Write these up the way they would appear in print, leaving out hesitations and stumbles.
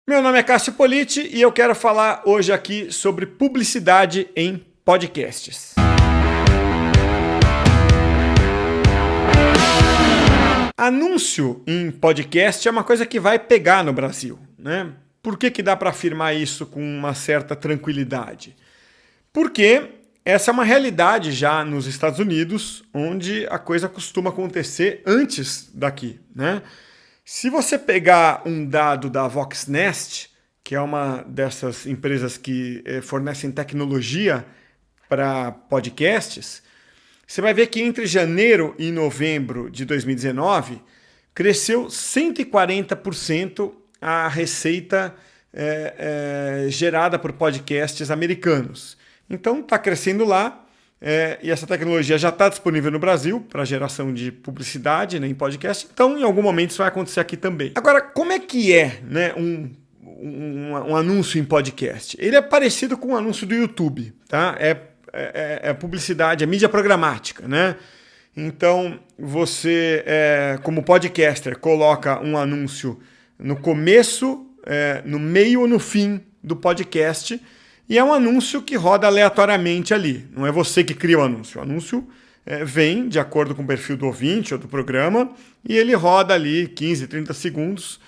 Meu nome é Cássio Politi e eu quero falar hoje aqui sobre publicidade em podcasts. Anúncio em podcast é uma coisa que vai pegar no Brasil, né? Por que dá para afirmar isso com uma certa tranquilidade? Porque essa é uma realidade já nos Estados Unidos, onde a coisa costuma acontecer antes daqui, né? Se você pegar um dado da Voxnest, que é uma dessas empresas que fornecem tecnologia para podcasts, você vai ver que entre janeiro e novembro de 2019 cresceu 140% a receita gerada por podcasts americanos. Então está crescendo lá. E essa tecnologia já está disponível no Brasil para geração de publicidade, né, em podcast, então em algum momento isso vai acontecer aqui também. Agora, como é que é, né, um anúncio em podcast? Ele é parecido com um anúncio do YouTube, tá? É publicidade, é mídia programática, né? Então você, como podcaster, coloca um anúncio no começo, no meio ou no fim do podcast. E é um anúncio que roda aleatoriamente ali. Não é você que cria o anúncio. O anúncio vem de acordo com o perfil do ouvinte ou do programa e ele roda ali 15, 30 segundos.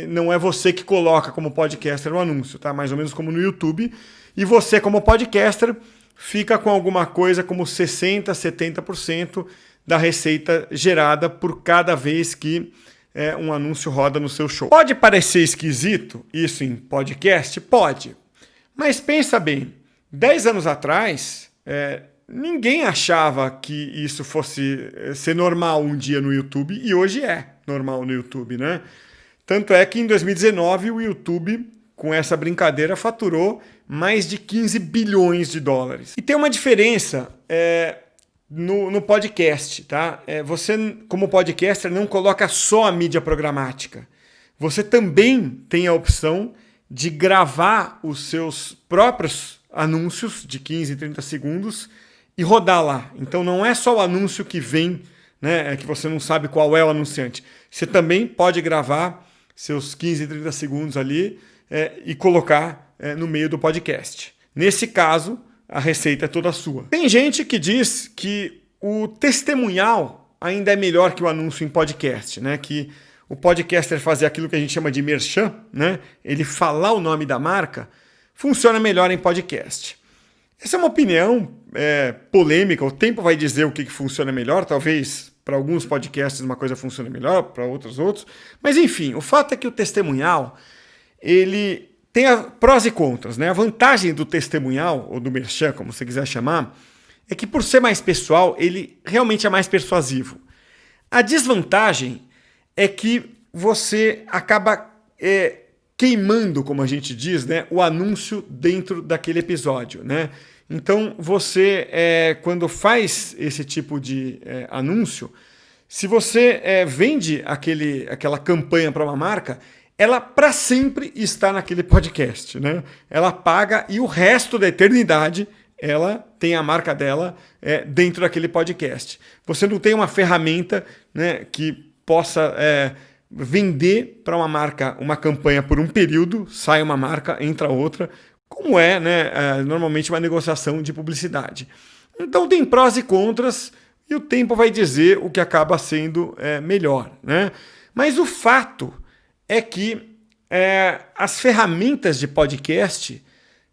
Não é você que coloca como podcaster o anúncio, tá? Mais ou menos como no YouTube. E você, como podcaster, fica com alguma coisa como 60%, 70% da receita gerada por cada vez que um anúncio roda no seu show. Pode parecer esquisito isso em podcast? Pode. Mas pensa bem, 10 anos atrás, ninguém achava que isso fosse ser normal um dia no YouTube, e hoje é normal no YouTube, né? Tanto é que em 2019 o YouTube, com essa brincadeira, faturou mais de 15 bilhões de dólares. E tem uma diferença no podcast, tá? Você, como podcaster, não coloca só a mídia programática. Você também tem a opção de gravar os seus próprios anúncios de 15, 30 segundos e rodar lá. Então não é só o anúncio que vem, né, que você não sabe qual é o anunciante. Você também pode gravar seus 15, 30 segundos ali e colocar no meio do podcast. Nesse caso, a receita é toda sua. Tem gente que diz que o testemunhal ainda é melhor que o anúncio em podcast, né? Que o podcaster fazer aquilo que a gente chama de merchan, né? Ele falar o nome da marca, funciona melhor em podcast. Essa é uma opinião polêmica, o tempo vai dizer o que funciona melhor, talvez para alguns podcasts uma coisa funcione melhor, para outros. Mas enfim, o fato é que o testemunhal, ele tem prós e contras, né? A vantagem do testemunhal, ou do merchan, como você quiser chamar, é que por ser mais pessoal, ele realmente é mais persuasivo. A desvantagem é que você acaba queimando, como a gente diz, né, o anúncio dentro daquele episódio, né? Então você, quando faz esse tipo de anúncio, se você vende aquela campanha para uma marca, ela para sempre está naquele podcast, né? Ela paga e o resto da eternidade ela tem a marca dela dentro daquele podcast. Você não tem uma ferramenta, né, que possa vender para uma marca uma campanha por um período, sai uma marca, entra outra, como normalmente uma negociação de publicidade. Então tem prós e contras e o tempo vai dizer o que acaba sendo melhor, né? Mas o fato é que as ferramentas de podcast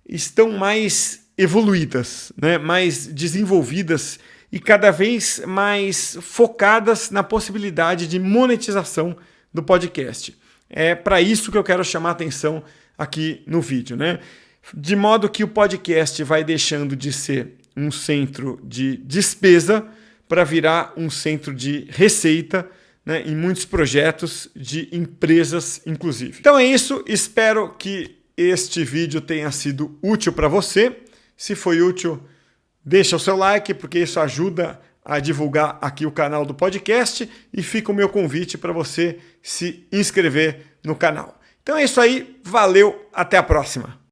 estão mais evoluídas, né? Mais desenvolvidas e cada vez mais focadas na possibilidade de monetização do podcast. É para isso que eu quero chamar a atenção aqui no vídeo, né? De modo que o podcast vai deixando de ser um centro de despesa para virar um centro de receita, né, em muitos projetos de empresas, inclusive. Então é isso, espero que este vídeo tenha sido útil para você. Se foi útil, deixa o seu like, porque isso ajuda a divulgar aqui o canal do podcast e fica o meu convite para você se inscrever no canal. Então é isso aí, valeu, até a próxima!